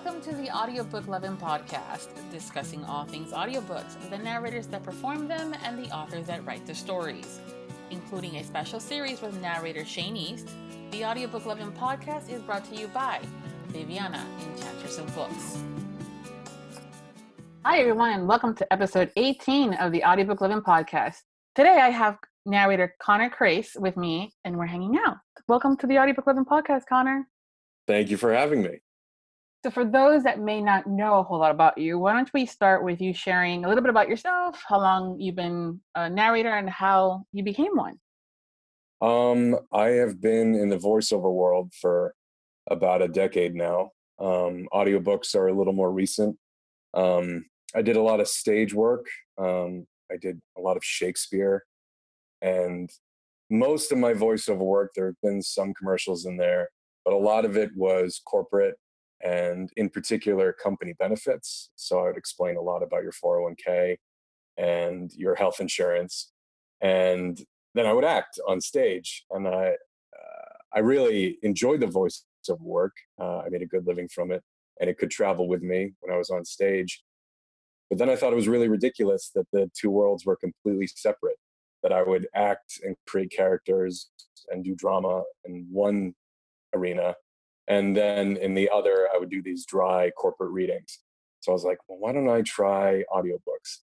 Welcome to the Audiobook Lovin Podcast, discussing all things audiobooks, the narrators that perform them, and the authors that write the stories. Including a special series with Narrator Shane East, the Audiobook Lovin Podcast is brought to you by Viviana, Enchantress of Books. Hi everyone, and welcome to episode 18 of the Audiobook Lovin Podcast. Today I have narrator Connor Crais with me, and we're hanging out. Welcome to the Audiobook Lovin Podcast, Connor. Thank you for having me. So for those that may not know a whole lot about you, why don't we start with you sharing a little bit about yourself, how long you've been a narrator, and how you became one? I have been in the voiceover world for about a decade now. Audiobooks are a little more recent. I did a lot of stage work. I did a lot of Shakespeare, and most of my voiceover work, there have been some commercials in there, but a lot of it was corporate and in particular company benefits. So I would explain a lot about your 401k and your health insurance. And then I would act on stage. And I really enjoyed the voiceover work. I made a good living from it, and it could travel with me when I was on stage. But then I thought it was really ridiculous that the two worlds were completely separate, that I would act and create characters and do drama in one arena, and then in the other, I would do these dry corporate readings. So I was like, well, why don't I try audiobooks?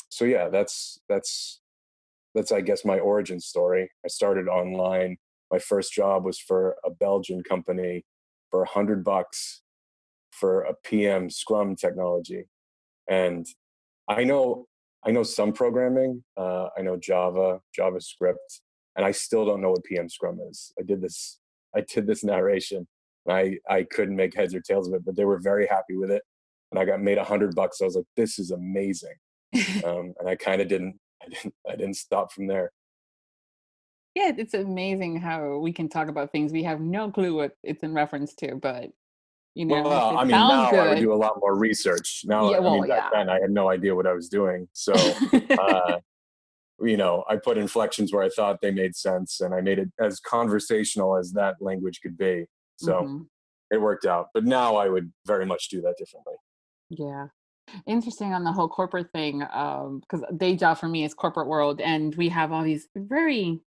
So yeah, that's I guess my origin story. I started online. My first job was for a Belgian company for $100 for a PM Scrum technology. And I know some programming. I know Java, JavaScript, and I still don't know what PM Scrum is. I did this narration. I couldn't make heads or tails of it, but they were very happy with it. And I got made $100. I was like, this is amazing. And I kind of didn't stop from there. Yeah, it's amazing how we can talk about things we have no clue what it's in reference to, but Well, it now sounds good. I would do a lot more research. Now, back then I had no idea what I was doing. So, I put inflections where I thought they made sense, and I made it as conversational as that language could be. So It worked out. But now I would very much do that differently. Yeah. Interesting on the whole corporate thing, because day job for me is corporate world, and we have all these very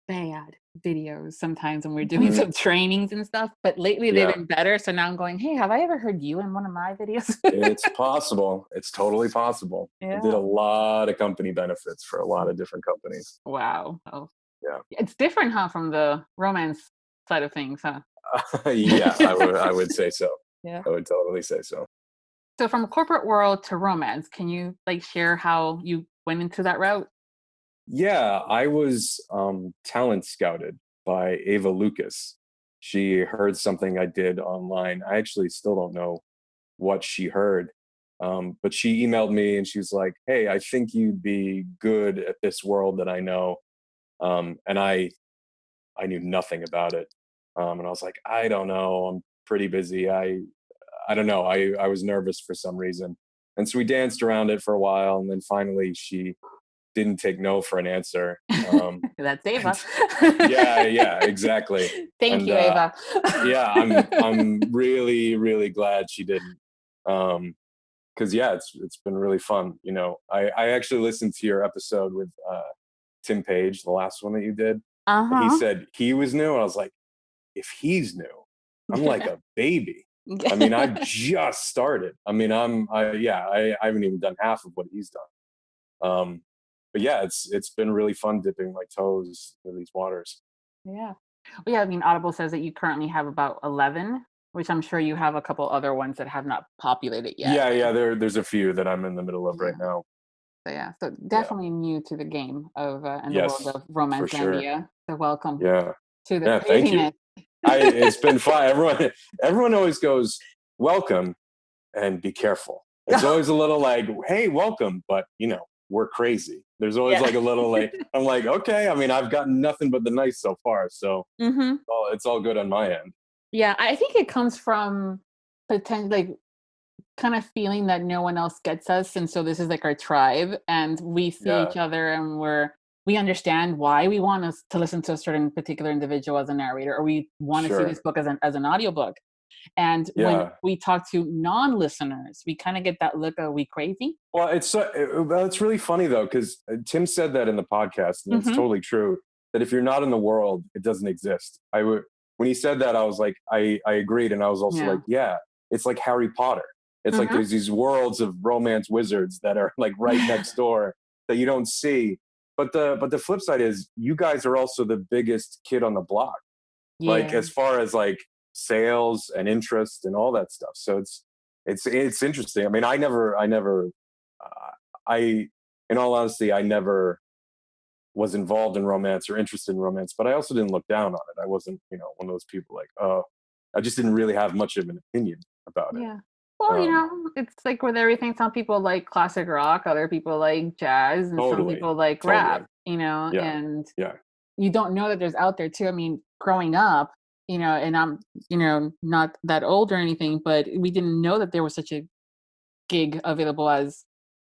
bad videos sometimes when we're doing some trainings and stuff, but lately they've been better. So now I'm going, hey, have I ever heard you in one of my videos? It's possible. It's totally possible. Yeah. I did a lot of company benefits for a lot of different companies. Wow. Oh. Yeah. It's different, huh, from the romance side of things, huh? Yeah, I would say so. Yeah. I would totally say so. So from corporate world to romance, can you share how you went into that route? Yeah, I was talent scouted by Ava Lucas. She heard something I did online. I actually still don't know what she heard, but she emailed me and she was like, hey, I think you'd be good at this world that I know. And I knew nothing about it. And I was like, I don't know. I'm pretty busy. I don't know. I was nervous for some reason. And so we danced around it for a while. And then finally she didn't take no for an answer. That's Ava. Yeah, exactly. Thank you, Ava. Yeah, I'm really, really glad she didn't. Because it's been really fun. I actually listened to your episode with Tim Page, the last one that you did. And he said he was new, and I was like, if he's new, I'm like a baby. I mean, I've just started. I mean, I haven't even done half of what he's done. But yeah, it's been really fun dipping my toes in these waters. Yeah. Well, yeah, I mean, Audible says that you currently have about 11, which I'm sure you have a couple other ones that have not populated yet. Yeah, there's a few that I'm in the middle of right now. So definitely new to the game of and the world of romance media. So welcome. Yeah. To the craziness. Thank you. It's been fun. Everyone always goes, welcome, and be careful. It's always a little like, hey, welcome, but we're crazy. There's always like a little like, I'm like, okay, I mean, I've gotten nothing but the nice so far. So it's all good on my end. Yeah, I think it comes from potential, kind of feeling that no one else gets us. And so this is like our tribe, and we see each other and we're we understand why we want us to listen to a certain particular individual as a narrator, or we want to see this Sure. book as an audiobook. And when Yeah. we talk to non-listeners, we kind of get that look of, we crazy? Well, it's really funny though, because Tim said that in the podcast, and it's Mm-hmm. totally true. That if you're not in the world, it doesn't exist. When he said that, I was like, I agreed, and I was also Yeah. like, yeah, it's like Harry Potter. It's like Mm-hmm. there's these worlds of romance wizards that are like right next door that you don't see. But the flip side is, you guys are also the biggest kid on the block, like Yeah. as far as like sales and interest and all that stuff. So it's interesting. I mean, I, in all honesty, I never was involved in romance or interested in romance, but I also didn't look down on it. I wasn't, one of those people like, oh, I just didn't really have much of an opinion about it. Yeah. Well, it's like with everything. Some people like classic rock, other people like jazz, and some Totally, people like totally. rap, Yeah, and yeah, you don't know that there's out there too. I mean, growing up, and I'm, not that old or anything, but we didn't know that there was such a gig available as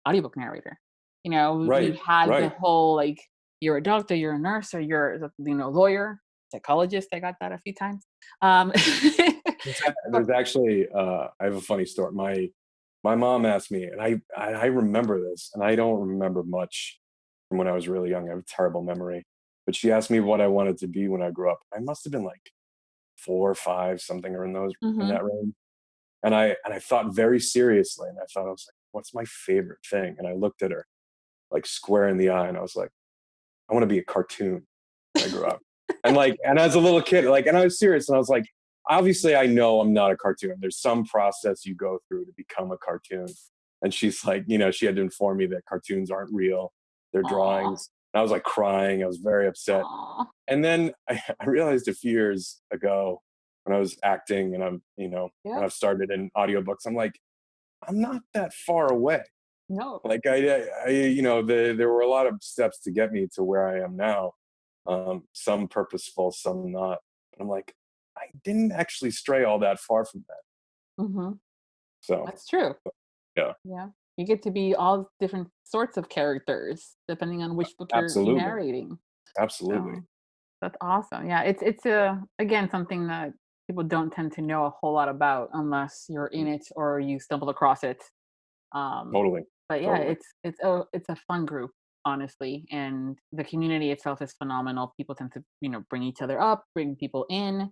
audiobook narrator. We right, had the right. whole, like, you're a doctor, you're a nurse, or you're lawyer, psychologist. I got that a few times. There's actually, I have a funny story. My mom asked me, and I remember this, and I don't remember much from when I was really young. I have a terrible memory, but she asked me what I wanted to be when I grew up. I must have been like 4 or 5, something or in Mhm. that range. And I thought very seriously, and I was like, what's my favorite thing? And I looked at her like square in the eye, and I was like, I want to be a cartoon when I grew up. And as a little kid, and I was serious, and I was like, obviously I know I'm not a cartoon. There's some process you go through to become a cartoon. And she's like, she had to inform me that cartoons aren't real. They're Aw. drawings. And I was like crying. I was very upset. Aw. And then I realized a few years ago when I was acting, and Yeah. and I've started in audiobooks, I'm like, I'm not that far away. No. Like there were a lot of steps to get me to where I am now. Some purposeful, some not. But I'm like, I didn't actually stray all that far from that. Mhm. So That's true. yeah, Yeah. You get to be all different sorts of characters depending on which book you're absolutely, narrating. absolutely. So that's awesome. Yeah, it's again something that people don't tend to know a whole lot about unless you're in it or you stumble across it. Um, Totally, but yeah, totally. it's a fun group, honestly, and the community itself is phenomenal. People tend to bring each other up, bring people in.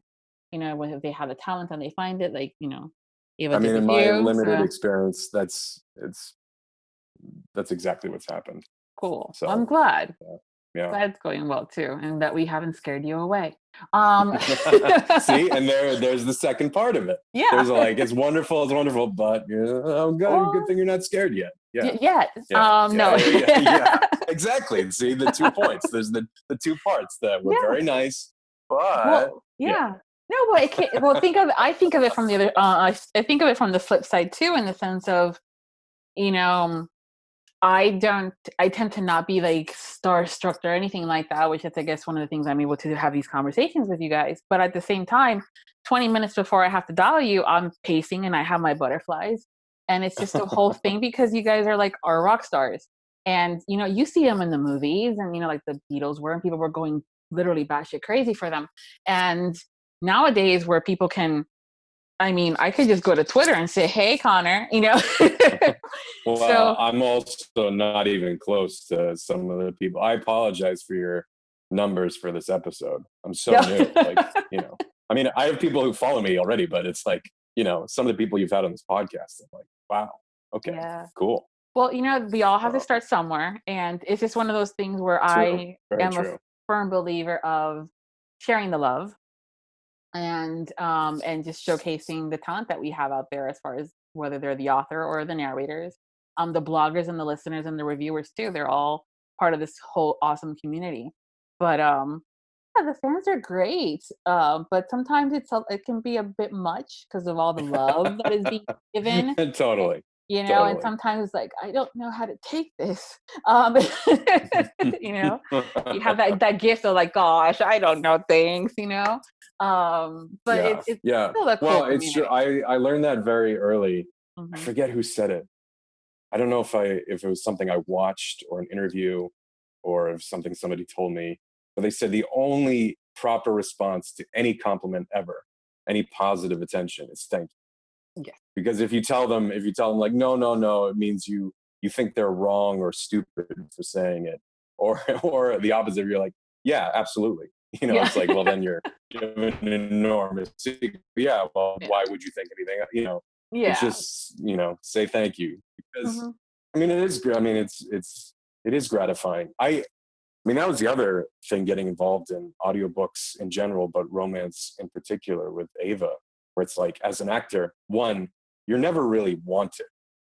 When they have a talent and they find it, like Eva I did mean, in with my you. limited So experience, that's exactly what's happened. cool. Well, I'm So glad. yeah. Glad it's going well too, and that we haven't scared you away. See, and there's the second part of it. Yeah. There's like, it's wonderful, but oh, good Well, thing you're not scared yet. Yeah, yeah. yeah, No. yeah. Exactly. See the 2 points. There's the 2 parts that were Yeah. very nice, but Well, yeah, yeah. No, but it can't, well, I think of it from the other, I think of it from the flip side too, in the sense of, you know, I tend to not be like starstruck or anything like that, which is, I guess, one of the things I'm able to have these conversations with you guys. But at the same time, 20 minutes before I have to dial you, I'm pacing and I have my butterflies. And it's just a whole thing because you guys are like our rock stars. And, you see them in the movies and, like the Beatles were, and people were going literally batshit crazy for them. And nowadays, where people can, I mean, I could just go to Twitter and say, "Hey, Connor," well, So I'm also not even close to some of the people. I apologize for your numbers for this episode. I'm so new. Like, I mean, I have people who follow me already, but it's like, some of the people you've had on this podcast, I'm like, wow, okay, yeah. cool. Well, we all have to Uh, start somewhere. And it's just one of those things where True, I very am a true. firm believer of sharing the love and just showcasing the talent that we have out there, as far as whether they're the author or the narrators, the bloggers and the listeners and the reviewers too. They're all part of this whole awesome community. But yeah, the fans are great. But sometimes it can be a bit much because of all the love that is being given. Totally, And totally. sometimes, like, I don't know how to take this. You know, you have that gift of like, gosh, I don't know things, but Yeah, it's yeah. still a cool Well, it's true. community. I learned that very early. I Hmm. forget who said it. I don't know if it was something I watched or an interview, or of something somebody told me. But they said the only proper response to any compliment ever, any positive attention, is thank you. Yes. Because if you tell them like, no, it means you think they're wrong or stupid for saying it, or the opposite. You're like, yeah, absolutely. Yeah. It's like, well, then you're an enormous secret. Yeah. Well, Yeah. why would you think anything? Yeah. It's just, say thank you, because Mhm. I mean, it is. I mean, it is gratifying. I mean, that was the other thing, getting involved in audiobooks in general, but romance in particular with Ava, where it's like, as an actor, one, you're never really wanted.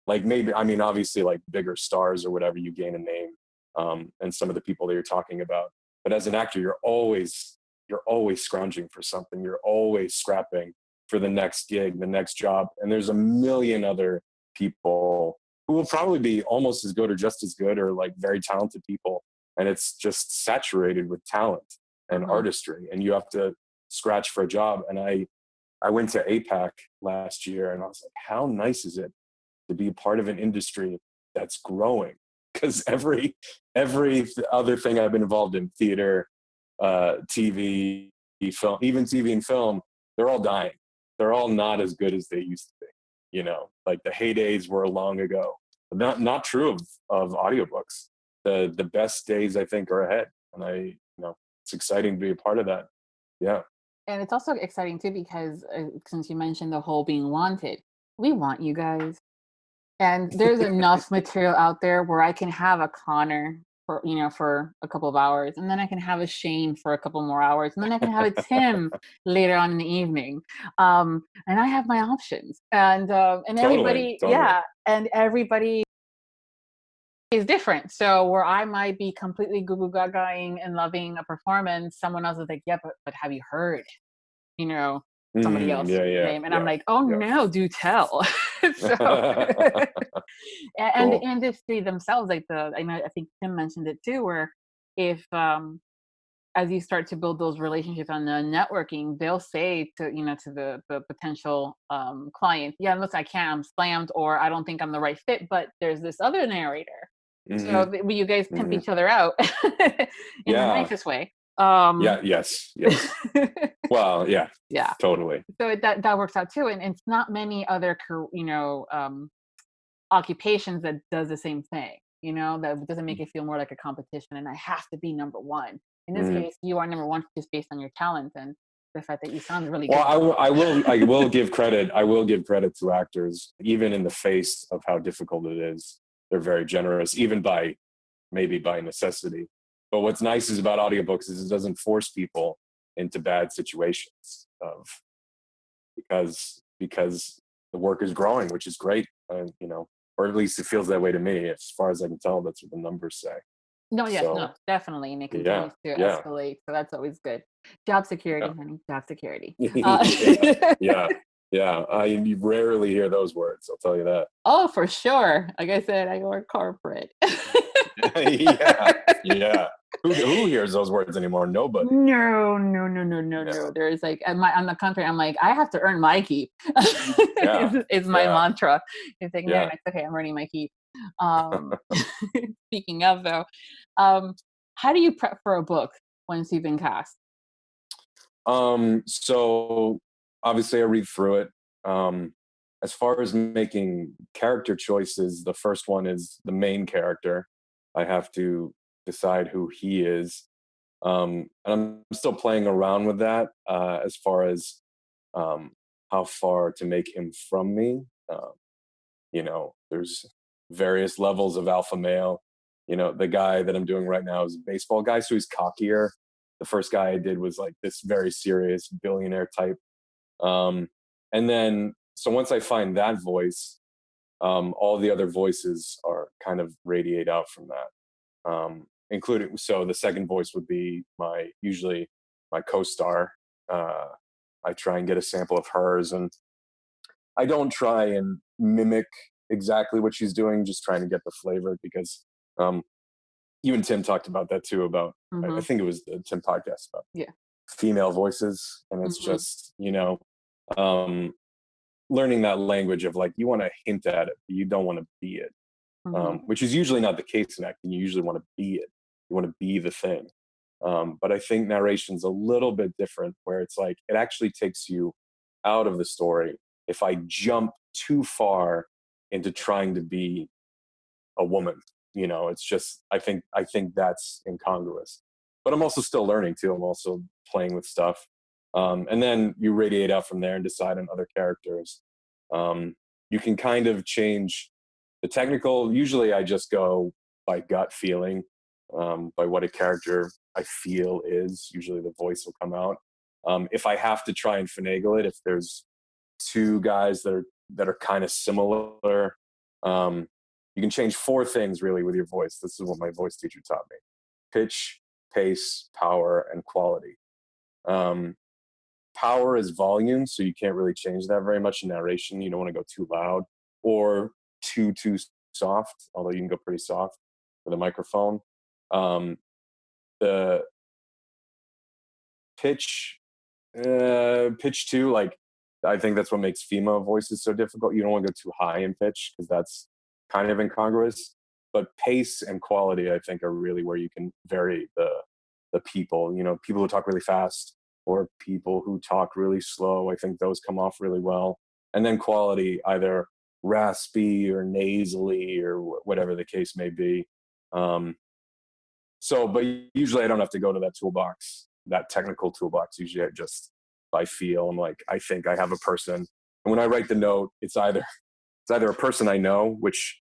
Like, maybe, I mean, obviously, like bigger stars or whatever, you gain a name, and some of the people that you're talking about. But as an actor, you're always scrounging for something. You're always scrapping for the next gig, the next job. And there's a million other people who will probably be almost as good or just as good, or like very talented people. And it's just saturated with talent and artistry. And you have to scratch for a job. And I went to APAC last year, and I was like, how nice is it to be part of an industry that's growing? Because every other thing I've been involved in, theater, TV, film, even TV and film, they're all dying. They're all not as good as they used to be. Like the heydays were long ago. Not true of audiobooks. The best days, I think, are ahead, and it's exciting to be a part of that. Yeah. And it's also exciting too because since you mentioned the whole being wanted, we want you guys. And there's enough material out there where I can have a Connor for a couple of hours, and then I can have a Shane for a couple more hours, and then I can have a Tim later on in the evening. And I have my options, and everybody, Totally. yeah, and everybody is different. So where I might be completely goo goo gagaing and loving a performance, someone else is like, yeah, but have you heard? Somebody else's name, and I'm like, oh no, do tell. So and the Cool. industry themselves, like I think Tim mentioned it too, where if as you start to build those relationships on the networking, they'll say to the potential client, yeah, look, I can't, I'm slammed, or I don't think I'm the right fit, but there's this other narrator. So you guys pimp each other out in the nicest way. Yes. Well, yeah. Yeah. Totally. So that works out too, and it's not many other occupations that does the same thing. That doesn't make it feel more like a competition, and I have to be number one. In this case, you are number one just based on your talent and the fact that you sound really good. Well, I will give credit. I will give credit to actors, even in the face of how difficult it is. They're very generous, even maybe by necessity. But what's nice is about audiobooks is it doesn't force people into bad situations because the work is growing, which is great. Or at least it feels that way to me. As far as I can tell, that's what the numbers say. No, yes, no, definitely, and it continues to escalate. So that's always good. Job security, honey. Job security. You rarely hear those words. I'll tell you that. Oh, for sure. Like I said, I work corporate. Yeah. Who hears those words anymore? Nobody. No. There's like, on the contrary, I'm like, I have to earn my keep. It's my mantra. It's like, no, it's okay, I'm earning my keep. Speaking of though, how do you prep for a book once you've been cast? So obviously I read through it. As far as making character choices, the first one is the main character. I have to decide who he is. And I'm still playing around with that as far as how far to make him from me. There's various levels of alpha male. The guy that I'm doing right now is a baseball guy, so he's cockier. The first guy I did was like this very serious billionaire type. And then, so once I find that voice, all the other voices are kind of radiate out from that. Including, so the second voice would be usually my co-star. I try and get a sample of hers, and I don't try and mimic exactly what she's doing, just trying to get the flavor, because you and Tim talked about that too, about, I think it was the Tim podcast about female voices. And it's just, learning that language of like, you want to hint at it, but you don't want to be it, which is usually not the case in acting. You usually want to be it. You want to be the thing. But I think narration's a little bit different, where it's like it actually takes you out of the story if I jump too far into trying to be a woman. It's just I think that's incongruous. But I'm also still learning too. I'm also playing with stuff. And then you radiate out from there and decide on other characters. You can kind of change the technical. Usually I just go by gut feeling, by what a character I feel is. Usually the voice will come out. If I have to try and finagle it, if there's two guys that are kind of similar, you can change four things really with your voice. This is what my voice teacher taught me: pitch, pace, power, and quality. Power is volume, so you can't really change that very much in narration. You don't want to go too loud or too soft, although you can go pretty soft with a microphone. The pitch, pitch too, like I think that's what makes female voices so difficult. You don't want to go too high in pitch because that's kind of incongruous. But pace and quality, I think, are really where you can vary the people. People who talk really fast or people who talk really slow. I think those come off really well. And then quality, either raspy or nasally or whatever the case may be. But usually I don't have to go to that toolbox, that technical toolbox. Usually I feel, I'm like, I think I have a person. And when I write the note, it's either a person I know, which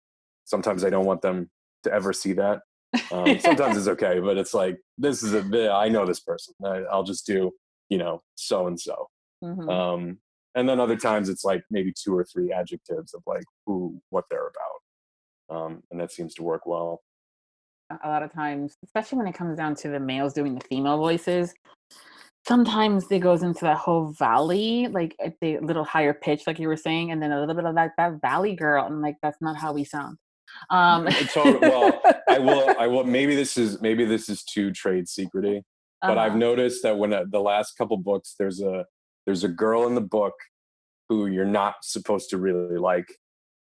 sometimes I don't want them to ever see that. Sometimes it's okay, but it's like, I know this person. I'll just do, so-and-so. Mm-hmm. And then other times it's like maybe 2 or 3 adjectives of like what they're about. And that seems to work well. A lot of times, especially when it comes down to the males doing the female voices, sometimes it goes into that whole valley, like a little higher pitch, like you were saying, and then a little bit of that valley girl, and like that's not how we sound. Well, I will. Maybe this is too trade secrety, but I've noticed that when the last couple books, there's a girl in the book who you're not supposed to really like.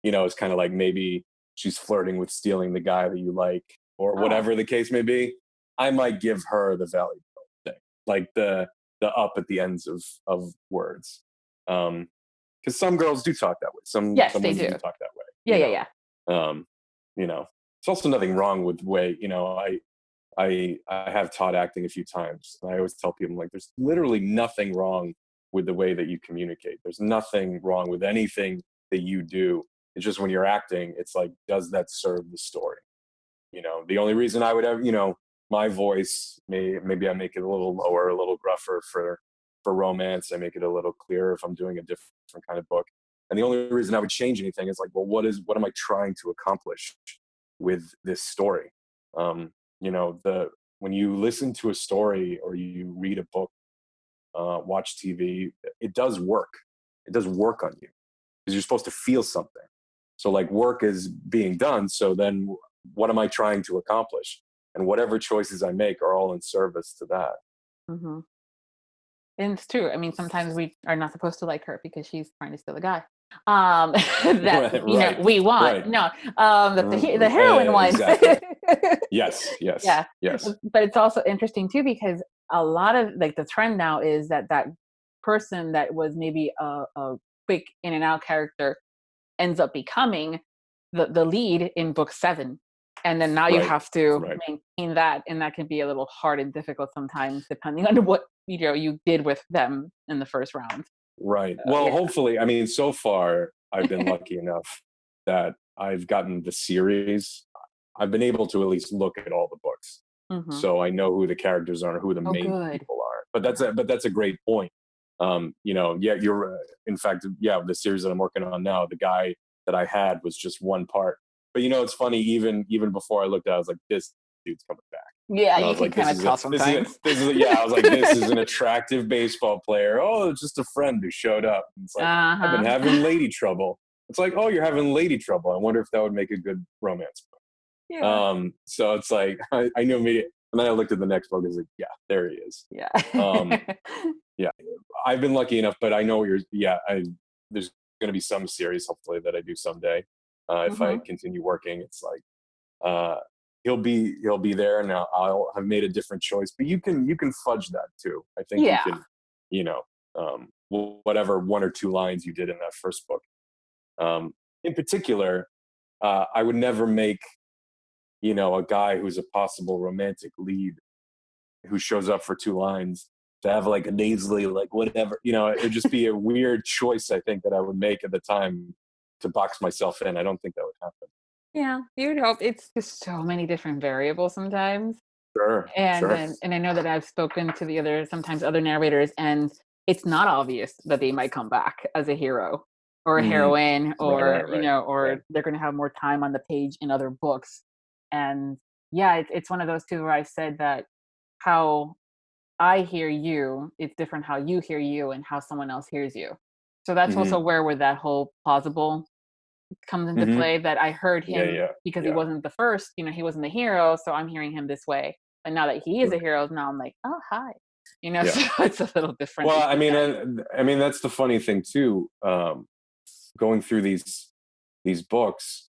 It's kind of like maybe she's flirting with stealing the guy that you like, or whatever the case may be. I might give her the valley girl thing, like the up at the ends of words, because some girls do talk that way. Some women do talk that way. Yeah. It's also nothing wrong with the way, I have taught acting a few times, and I always tell people, like, there's literally nothing wrong with the way that you communicate. There's nothing wrong with anything that you do. It's just when you're acting, it's like, does that serve the story? The only reason I would have, my voice, maybe I make it a little lower, a little gruffer for romance. I make it a little clearer if I'm doing a different kind of book. And the only reason I would change anything is like, well, what am I trying to accomplish with this story? When you listen to a story or you read a book, watch TV, it does work. It does work on you because you're supposed to feel something. So like work is being done. So then what am I trying to accomplish? And whatever choices I make are all in service to that. Mm-hmm. And it's true. I mean, sometimes we are not supposed to like her because she's trying to steal a guy. We want. Right. No, the heroine one. Exactly. Yes. Yeah. Yes. But it's also interesting too, because a lot of like the trend now is that person that was maybe a quick in and out character ends up becoming the lead in book 7. And then now you have to maintain that, and that can be a little hard and difficult sometimes, depending on what you did with them in the first round. Right. Well, hopefully, I mean, so far I've been lucky enough that I've gotten the series. I've been able to at least look at all the books, so I know who the characters are, who the main people are. But that's a great point. You're in fact, the series that I'm working on now, the guy that I had was just one part. But it's funny, even before I looked at it, I was like, this dude's coming back. Yeah, you can kind of tell sometimes. I was like, this is an attractive baseball player. Oh, it's just a friend who showed up. And it's like, I've been having lady trouble. It's like, oh, you're having lady trouble. I wonder if that would make a good romance book. Yeah. So it's like, I knew immediately. And then I looked at the next book and was like, yeah, there he is. Yeah. Yeah. I've been lucky enough, but I know there's going to be some series, hopefully, that I do someday. If I continue working, it's like, he'll be there, and I'll have made a different choice. But you can fudge that too. I think you can, you know, whatever one or two lines you did in that first book. In particular, I would never make, you know, a guy who's a possible romantic lead who shows up for two lines to have like a nasally, like whatever, you know, it'd just be a weird choice, I think, that I would make at the time to box myself in. I don't think that would happen. Yeah, you would hope. It's just so many different variables sometimes. Sure. And I know that I've spoken to sometimes other narrators, and it's not obvious that they might come back as a hero or a heroine, or Right. you know, or Right. they're going to have more time on the page in other books. And yeah, it's one of those two where I said that how I hear you, it's different how you hear you and how someone else hears you. So that's also where that whole plausible comes into play, that I heard him because he wasn't the first, you know, he wasn't the hero, so I'm hearing him this way. And now that he is a hero, now I'm like, oh, hi. You know, so it's a little different. Well, I mean, that's the funny thing too. Going through these books,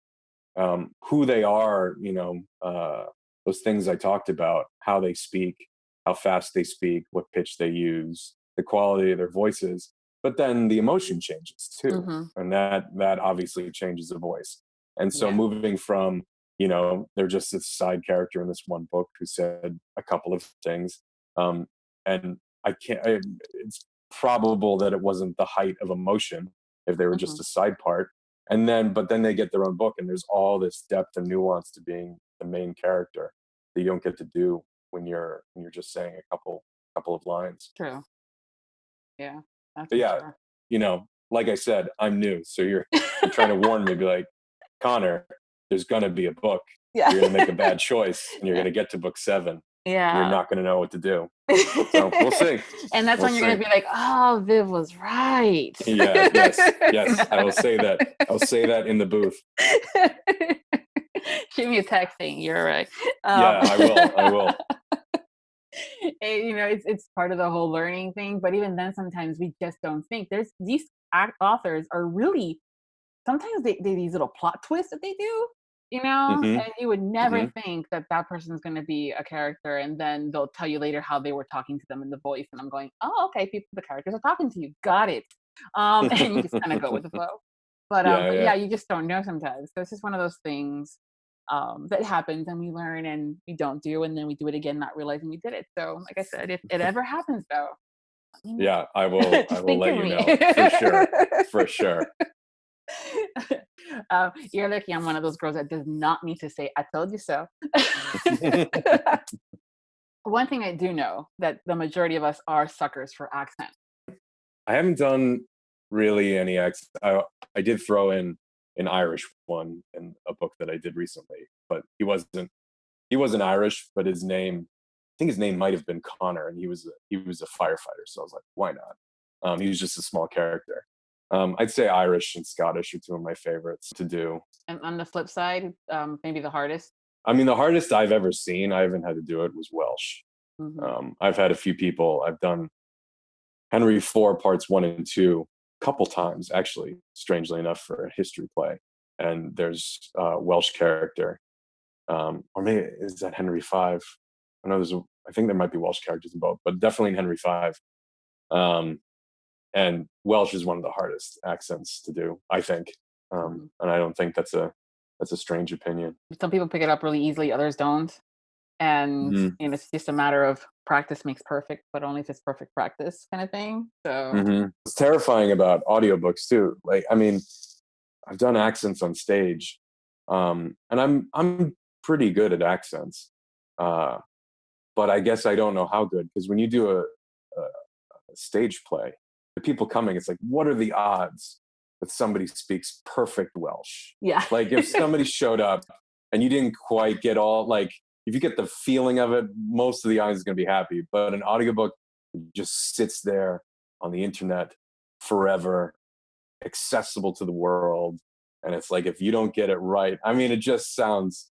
who they are, you know, those things I talked about, how they speak, how fast they speak, what pitch they use, the quality of their voices. But then the emotion changes too, and that obviously changes the voice. And so moving from, you know, they're just a side character in this one book who said a couple of things, and it's probable that it wasn't the height of emotion if they were just a side part. But then they get their own book, and there's all this depth and nuance to being the main character that you don't get to do when you're just saying a couple of lines. True. Yeah. But yeah, sure. You know, like I said, I'm new, so you're trying to warn me, be like, Connor, there's gonna be a book. Yeah. You're gonna make a bad choice, and you're gonna get to book 7. Yeah. You're not gonna know what to do. So we'll see. And that's when you're gonna be like, oh, Viv was right. Yes. I will say that. I'll say that in the booth. Shoot me a text saying you're right. Yeah, I will. You know, it's part of the whole learning thing, but even then sometimes we just don't think. There's these authors are really, sometimes they these little plot twists that they do, you know, and you would never think that that person's going to be a character, and then they'll tell you later how they were talking to them in the voice, and I'm going, oh, okay, the characters are talking to you, got it. And you just kind of go with the flow. But yeah, you just don't know sometimes. So it's just one of those things that happens, and we learn and we don't do, and then we do it again not realizing we did it. So like I said, if it ever happens though, I will let you know for sure. You're lucky I'm one of those girls that does not need to say I told you so. One thing I do know, that the majority of us are suckers for accent. I haven't done really any accent. I did throw in an Irish one in a book that I did recently, but he wasn't Irish, but his name, I think his name might have been Connor, and he was a firefighter, so I was like, why not? He was just a small character. I'd say Irish and Scottish are two of my favorites to do. And on the flip side, maybe the hardest? I mean, the hardest I've ever seen, I haven't had to do it, was Welsh. I've had a few people, I've done Henry IV parts 1 and 2 a couple times, actually, strangely enough, for a history play. And there's a Welsh character, or maybe is that Henry V? I think there might be Welsh characters in both, but definitely in Henry V. And Welsh is one of the hardest accents to do, I think. And I don't think that's a strange opinion. Some people pick it up really easily, others don't. And you know, it's just a matter of practice makes perfect, but only if it's perfect practice kind of thing. So it's terrifying about audiobooks too. Like, I mean, I've done accents on stage, and I'm pretty good at accents, but I guess I don't know how good, because when you do a stage play, the people coming, it's like, what are the odds that somebody speaks perfect Welsh? Yeah. Like, if somebody showed up and you didn't quite get all, like, if you get the feeling of it, most of the audience is going to be happy. But an audiobook just sits there on the internet forever, accessible to the world. And it's like, if you don't get it right, I mean, it just sounds,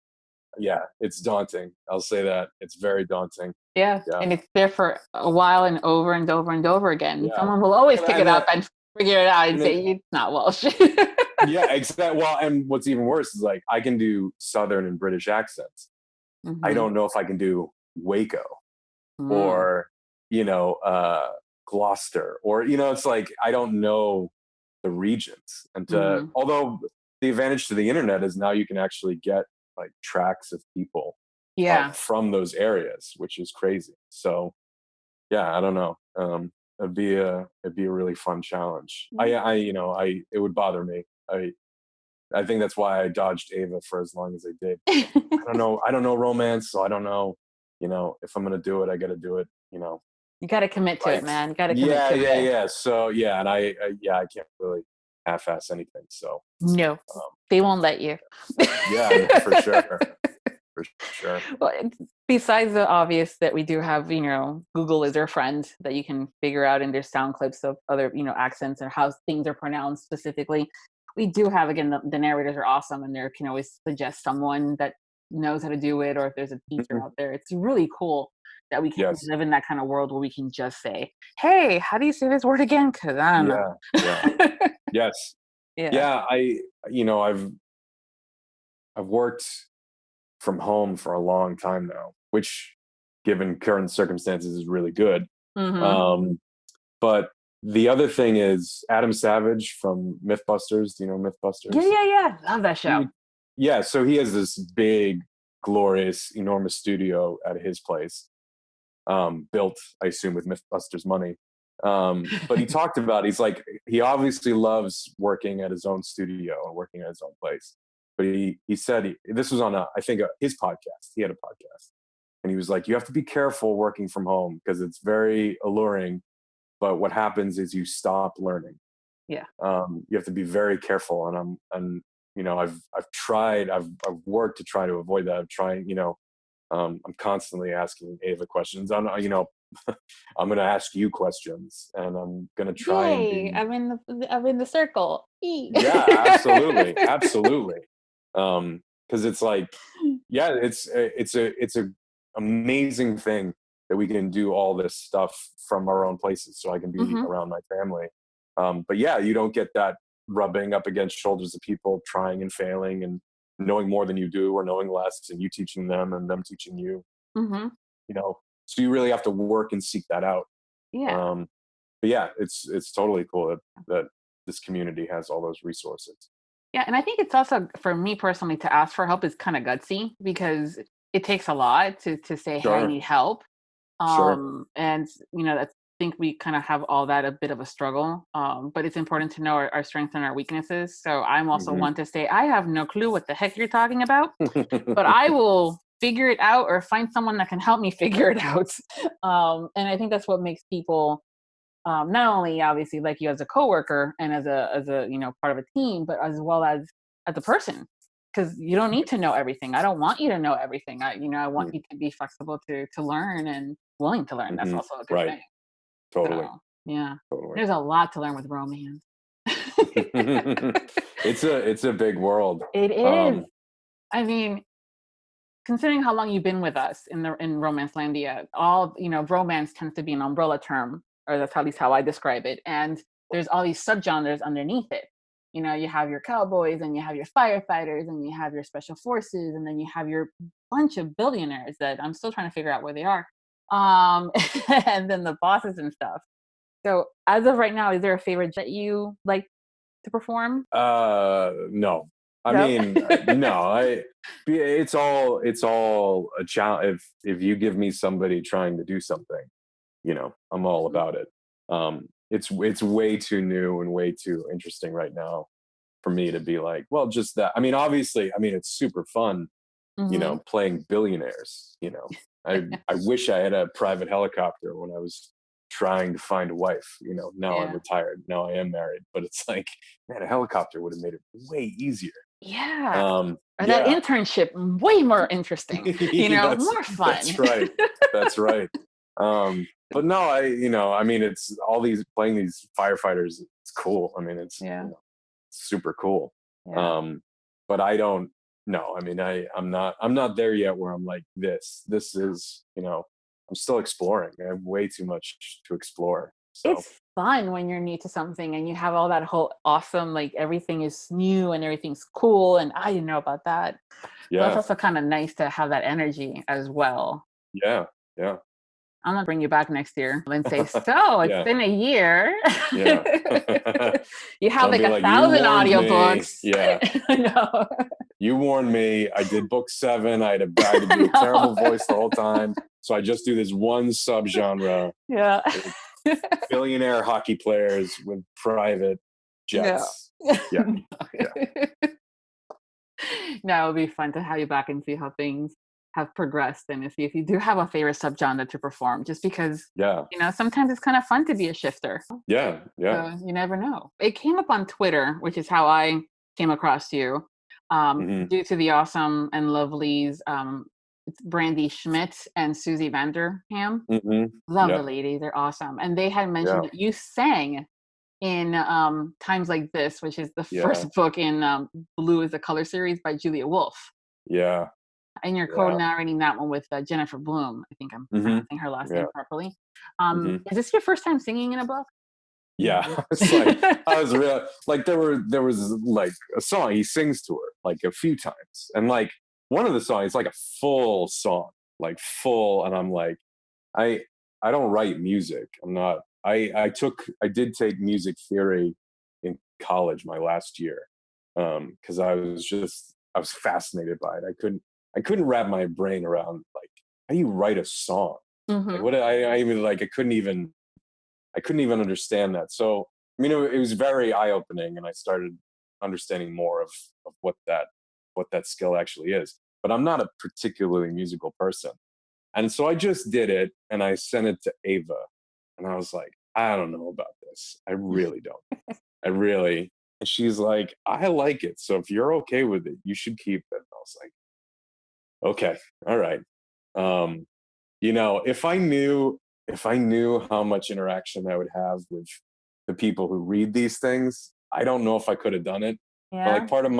it's daunting. I'll say that. It's very daunting. Yeah. And it's there for a while and over and over and over again. Yeah. Someone will always pick it up and figure it out and say, it's not Welsh. Yeah, exactly. Well, and what's even worse is, like, I can do Southern and British accents. I Mm-hmm. don't know if I can do Waco Mm. or, Gloucester, or, it's like, I don't know the regions. And Mm-hmm. although the advantage to the internet is now you can actually get like tracks of people Yeah. from those areas, which is crazy. So yeah, I don't know. It'd be a really fun challenge. It would bother me. I think that's why I dodged Ava for as long as I did. I don't know romance, so I don't know, if I'm gonna do it, I gotta do it, You got to commit to it, right. man. You got to commit Yeah, to yeah, it. yeah. So yeah, and I can't really half-ass anything. So No, um, they won't let you. yeah, no, for sure, for sure. Well, besides the obvious that we do have, Google is our friend that you can figure out, and there's sound clips of other, accents or how things are pronounced specifically. We do have, again, the narrators are awesome, and they can always suggest someone that knows how to do it, or if there's a teacher Mhm. out there. It's really cool that we can Yes, live in that kind of world where we can just say, "Hey, how do you say this word again?" Because I don't yeah, yeah, know. yes, Yeah. yeah. I've worked from home for a long time now, which, given current circumstances, is really good. Mm-hmm. Um, but the other thing is Adam Savage from MythBusters. Do you know Yeah, MythBusters? yeah, yeah. Love that show. Yeah, so he has this big, glorious, enormous studio at his place, built, I assume, with MythBusters money. But he talked about, he's like, he obviously loves working at his own studio and working at his own place. But he said this was on I think his podcast. He had a podcast, and he was like, you have to be careful working from home because it's very alluring. But what happens is you stop learning. Yeah. You have to be very careful, and I've worked to try to avoid that. I'm trying, I'm constantly asking Ava questions. I'm going to ask you questions, and I'm going to try and Yay! be. I'm in the circle. Eee. Yeah, absolutely, absolutely. Because it's like, yeah, it's a amazing thing that we can do all this stuff from our own places, so I can be Mhm. around my family. But yeah, you don't get that rubbing up against shoulders of people trying and failing and knowing more than you do or knowing less, and you teaching them and them teaching you. Mhm. So you really have to work and seek that out. Yeah. Um, but yeah, it's totally cool that this community has all those resources. Yeah, and I think it's also, for me personally, to ask for help is kinda gutsy because it takes a lot to say, "Hey, I Sure, need help." sure. And, I think we kinda have all that a bit of a struggle, but it's important to know our strengths and our weaknesses. So I'm also Hmm. one to say, "I have no clue what the heck you're talking about, but I will figure it out or find someone that can help me figure it out." And I think that's what makes people, not only obviously like you as a coworker and as a part of a team, but as well as a person, because you don't need to know everything. I don't want you to know everything. I want you to be flexible to learn and willing to learn. That's Hmm. also a good Right. thing. Totally. So yeah, Totally. there's a lot to learn with romance. It's a big world. It is. Um, I mean, considering how long you've been with us in Romance Landia, all romance tends to be an umbrella term, or that's at least how I describe it. And there's all these subgenres underneath it. You have your cowboys, and you have your firefighters, and you have your special forces, and then you have your bunch of billionaires that I'm still trying to figure out where they are. Um, and then the bosses and stuff. So as of right now, is there a favorite that you like to perform? no, I No. mean, no, it's all a challenge. If you give me somebody trying to do something, I'm all Mhm. about it. It's way too new and way too interesting right now for me to be like, well, just that. I mean, obviously, I mean, it's super fun, Mhm. playing billionaires. I wish I had a private helicopter when I was trying to find a wife. Now I'm Yeah. retired. Now I am married, but it's like, man, a helicopter would have made it way easier. Yeah. Or that Yeah, internship, way more interesting, that's more that's fun. right. That's right. But no, I mean, it's all these playing these firefighters. It's cool. I mean, it's Yeah. super cool. Yeah. Um, but I don't know. I mean, I'm not there yet where I'm like this. This is, I'm still exploring. I have way too much to explore. So it's fun when you're new to something and you have all that whole awesome, like everything is new and everything's cool. And I didn't know about that. So it's yeah, also kind of nice to have that energy as well. yeah, yeah, I'm gonna bring you back next year and say, so it's yeah, been a year. yeah. You have I'll like be like, you 1,000 warned me. audiobooks. Yeah, No. you warned me. I did book 7. I had to do a terrible No. voice the whole time. So I just do this one subgenre. Yeah. It's billionaire hockey players with private Yeah. jets. Yeah, yeah, No, it would be fun to have you back and see how things have progressed and to see if you do have a favorite subgenre to perform, just because, yeah, sometimes it's kind of fun to be a shifter. yeah, yeah. So you never know. It came up on Twitter, which is how I came across you, Hmm. due to the awesome and lovelies, it's Brandy Schmidt and Susie Vanderham. Hmm. Love the Yep. ladies. They're awesome. And they had mentioned Yeah. that you sang in Times Like This, which is the Yeah. first book in Blue is the Color series by Julia Wolf. Yeah. And you're Yeah. co-narrating that one with Jennifer Bloom. I think I'm Hmm. pronouncing her last Yeah. name properly. Hmm. Is this your first time singing in a book? Yeah. It's like I was real like there was like a song he sings to her like a few times. And like one of the songs is like a full song, like full, and I'm like, I I don't write music. I'm not I did take music theory in college my last year. Because I was fascinated by it. I couldn't wrap my brain around like how do you write a song? Like Hmm. what I even like I couldn't even understand that. So I mean it was very eye opening, and I started understanding more of what that skill actually is. But I'm not a particularly musical person. And so I just did it and I sent it to Ava. And I was like, I don't know about this. I really don't. I really. And she's like, I like it. So if you're okay with it, you should keep it. And I was like, okay, all right. Um, if I knew how much interaction I would have with the people who read these things, I don't know if I could have done it. But Yeah. like part of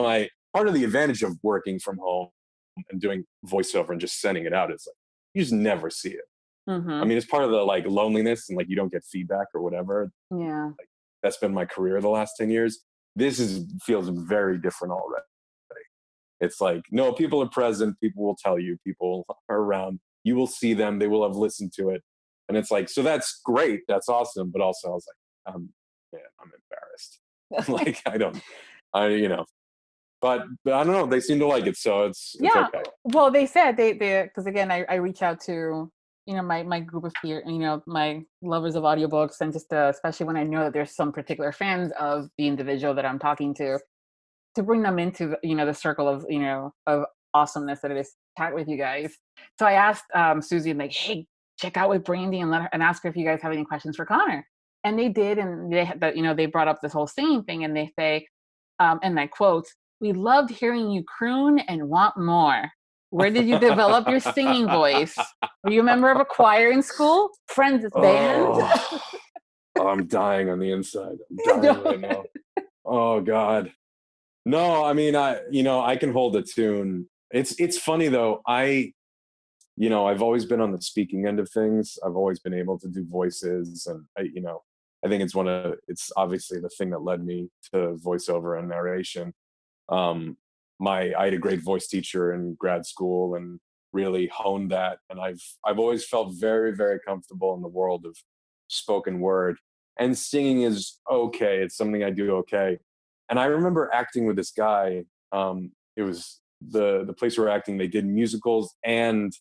the advantage of working from home and doing voiceover and just sending it out is like you just never see it. I Hmm. mean, it's part of the like loneliness and like you don't get feedback or whatever. Yeah. Like that's been my career the last 10 years. This is feels very different already. It's like, no, people are present, people will tell you, people are around, you will see them, they will have listened to it. And it's like, so that's great, that's awesome. But also I was like, man, I'm embarrassed. Like but I don't know, they seem to like it, so it's Yeah. okay. Well, they said they because again, I reach out to my group of peer, my lovers of audiobooks, and just especially when I know that there's some particular fans of the individual that I'm talking to bring them into the circle of of awesomeness that it is to chat with you guys. So I asked Susie, like, hey, check out with Brandy and let her and ask her if you guys have any questions for Connor. And they did, and they had that they brought up this whole singing thing, and they say, and I quote, "We loved hearing you croon and want more. Where did you develop your singing voice? Were you a member of a choir in school? Friends band?" Oh, I'm dying on the inside. I'm dying No. right now. Oh God. No, I mean I can hold a tune. It's funny though. I've always been on the speaking end of things. I've always been able to do voices, and I think it's obviously the thing that led me to voiceover and narration. Um, I had a great voice teacher in grad school and really honed that, and I've always felt very very comfortable in the world of spoken word. And singing is okay. It's something I do okay. And I remember acting with this guy. It was the place we were acting. They did musicals and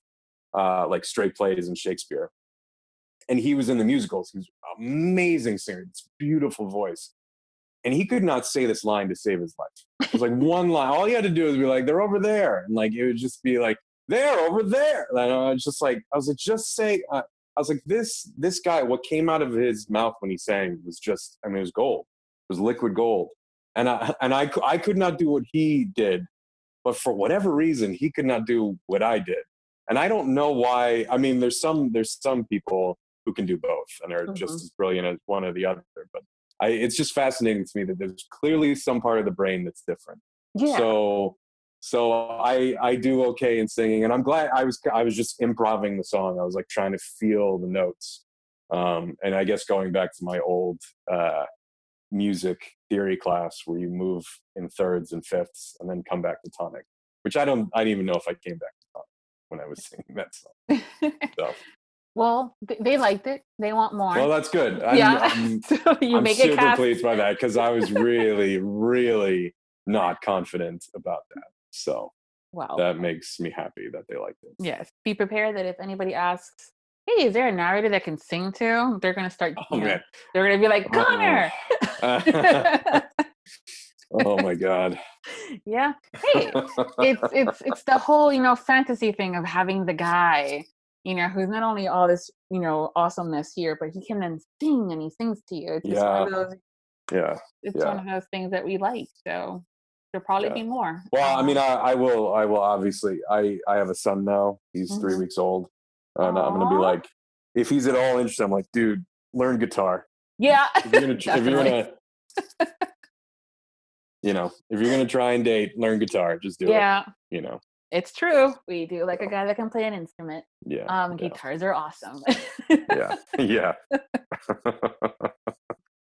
like straight plays and Shakespeare. And he was in the musicals. He was an amazing singer, it's beautiful voice. And he could not say this line to save his life. It was like one line. All he had to do was be like, "They're over there," and like it would just be like, "They're over there." And I was just like, I was like, just say. I was like, this guy. What came out of his mouth when he sang was just, I mean, it was gold. It was liquid gold. And I could not do what he did, but for whatever reason, he could not do what I did. And I don't know why. I mean, there's some people who can do both and are just Mhm. as brilliant as one or the other. But it's just fascinating to me that there's clearly some part of the brain that's different. Yeah. So I do okay in singing, and I'm glad I was just improvising the song. I was like trying to feel the notes. And I guess going back to my old music theory class where you move in thirds and fifths and then come back to tonic, which I didn't even know if I came back to tonic when I was singing that song. So. Well, they liked it. They want more. Well, that's good. So you I'm make it super pleased by that because I was really, really not confident about that. So that makes me happy that they liked it. Yes. Be prepared that if anybody asks, hey, is there a narrator that can sing too? They're going to start, Man. They're going to be like, Connor! Oh my God. Yeah. Hey, it's the whole, fantasy thing of having the guy, who's not only all this, awesomeness here, but he can then sing and he sings to you. It's just one of those. Yeah. It's one of those things that we like. So there'll probably be more. Well, I mean, I will obviously, I have a son now. He's 3 weeks old. And I'm going to be like, if he's at all interested, I'm like, dude, learn guitar. Yeah. If you're gonna if you're gonna try and date, learn guitar. Just do it. It's true. We do like a guy that can play an instrument. Yeah. Guitars are awesome. Yeah.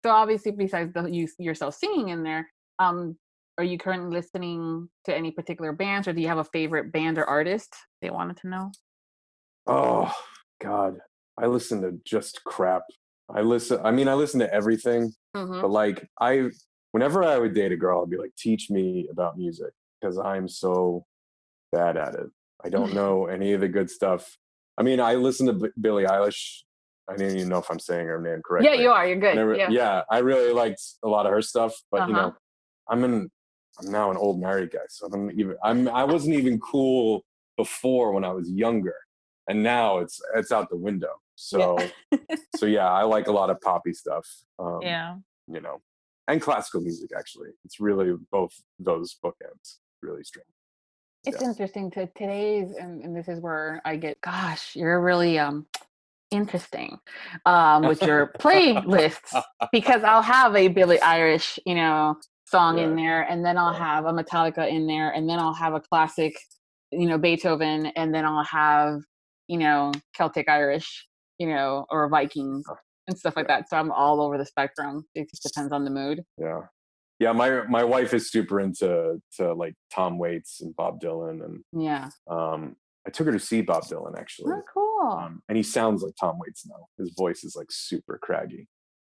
So obviously, besides yourself singing in there, are you currently listening to any particular bands, or do you have a favorite band or artist they wanted to know? Oh God, I listen to just crap. I listen to everything, but like whenever I would date a girl, I'd be like, teach me about music because I'm so bad at it. I don't know any of the good stuff. I mean, I listen to Billie Eilish. I don't even know if I'm saying her name correctly. Yeah, you are. You're good. I really liked a lot of her stuff, but I'm now an old married guy, so I wasn't even cool before when I was younger, and now it's out the window. So I like a lot of poppy stuff. And classical music, actually. It's really both those bookends, really strange. It's interesting to today's, and this is where I get, gosh, you're really interesting with your playlists, because I'll have a Billie Eilish, song in there, and then I'll have a Metallica in there, and then I'll have a classic, Beethoven, and then I'll have, Celtic Irish, or Vikings and stuff like that. So I'm all over the spectrum. It just depends on the mood. Yeah. My wife is super into like Tom Waits and Bob Dylan, and I took her to see Bob Dylan actually. Oh, cool. And he sounds like Tom Waits now. His voice is like super craggy.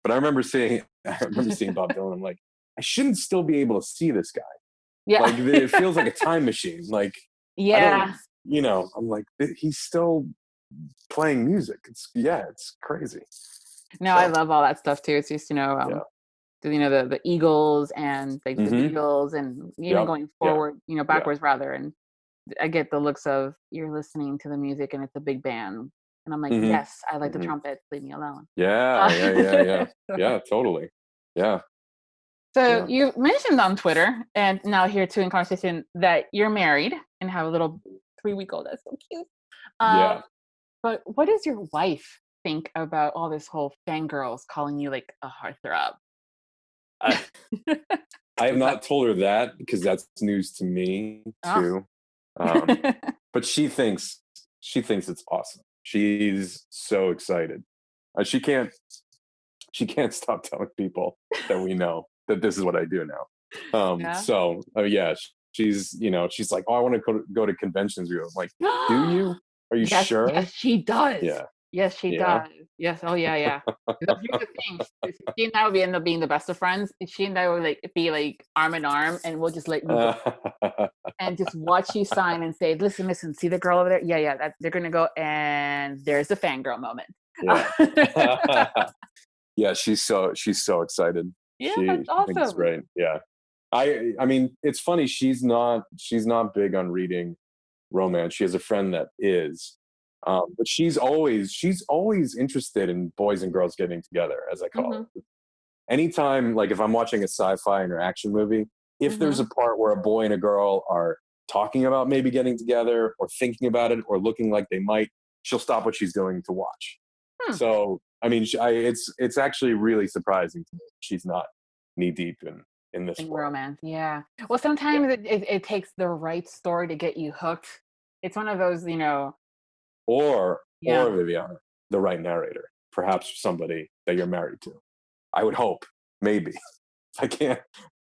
But I remember seeing Bob Dylan. I'm like, I shouldn't still be able to see this guy. Yeah, like it feels like a time machine. Like I'm like, he's still playing music. It's crazy. No, I love all that stuff too. It's just the Eagles and like the Beatles, and even going forward, backwards rather. And I get the looks of you're listening to the music and it's a big band, and I'm like, yes, I like the trumpet. Leave me alone. Yeah, totally. Yeah. So you mentioned on Twitter, and now here too in conversation, that you're married and have a little 3-week-old. That's so cute. But what does your wife think about all this whole fangirls calling you like a heartthrob? I have not told her that because that's news to me too. But she thinks it's awesome. She's so excited. She can't stop telling people that we know that this is what I do now. So she's like, oh, I want to go to conventions. I'm like, do you? Are you sure? Yes, she does. Yeah. Yes, she does. Yes. Oh, yeah. Here's the thing. She and I would end up being the best of friends. She and I would be like arm in arm, and we'll just let you go and just watch you sign and say, listen, see the girl over there? Yeah. They're going to go, and there's the fangirl moment. Yeah. She's so excited. Yeah, that's awesome. Thinks it's great. Yeah. I mean, it's funny. She's not big on reading romance. She has a friend that is. But she's always interested in boys and girls getting together, as I call it. Anytime, like if I'm watching a sci-fi or action movie, if there's a part where a boy and a girl are talking about maybe getting together or thinking about it or looking like they might, she'll stop what she's doing to watch. So, I mean, it's actually really surprising to me. She's not knee deep in this romance. Yeah. Well, sometimes it takes the right story to get you hooked. It's one of those, Or Viviana, the right narrator. perhaps somebody that you're married to. I would hope, maybe.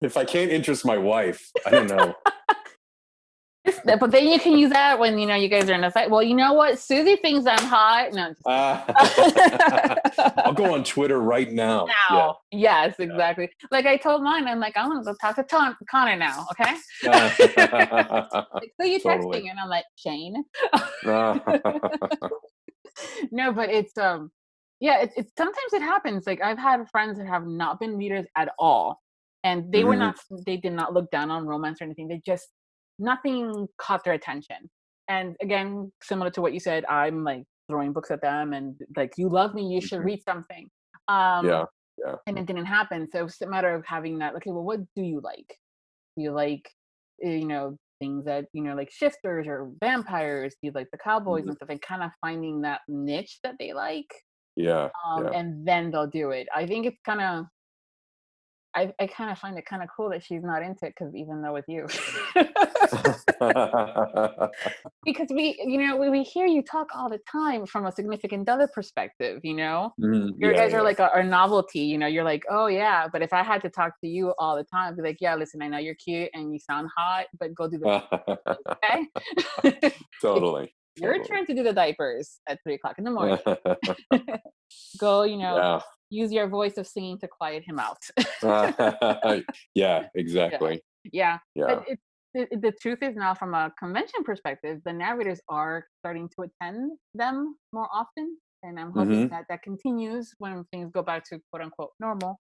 If I can't interest my wife, I don't know. But then you can use that when, you guys are in a fight. Well, you know what? Susie thinks I'm hot. No. I'll go on Twitter right now. Now. Yeah. Yes, exactly. Like I told mine, I'm like, I want to go talk to Connor now. Okay. Like, who are you Totally. texting? And I'm like, Shane. No, but it's, yeah, it's sometimes it happens. Like I've had friends that have not been readers at all. And they they did not look down on romance or anything. They just, nothing caught their attention. And again, similar to what you said, I'm like throwing books at them and like, you love me, you should read something. Yeah. And it didn't happen. So it's a matter of having that, okay, well, what do you like? Do you like, things that, like shifters or vampires? Do you like the cowboys and stuff? And kind of finding that niche that they like. Yeah. And then they'll do it. I think it's kind of, I kind of find it kind of cool that she's not into it, because even though with you, because we hear you talk all the time from a significant other perspective. Your guys are like a novelty. You're like, oh yeah, but if I had to talk to you all the time, I'd be like, yeah, listen, I know you're cute and you sound hot, but go do the okay. Totally. You're trying to do the diapers at 3:00 in the morning. Go, use your voice of singing to quiet him out. Yeah, exactly. Yeah. But the truth is, now from a convention perspective, the narrators are starting to attend them more often. And I'm hoping that continues when things go back to quote unquote normal.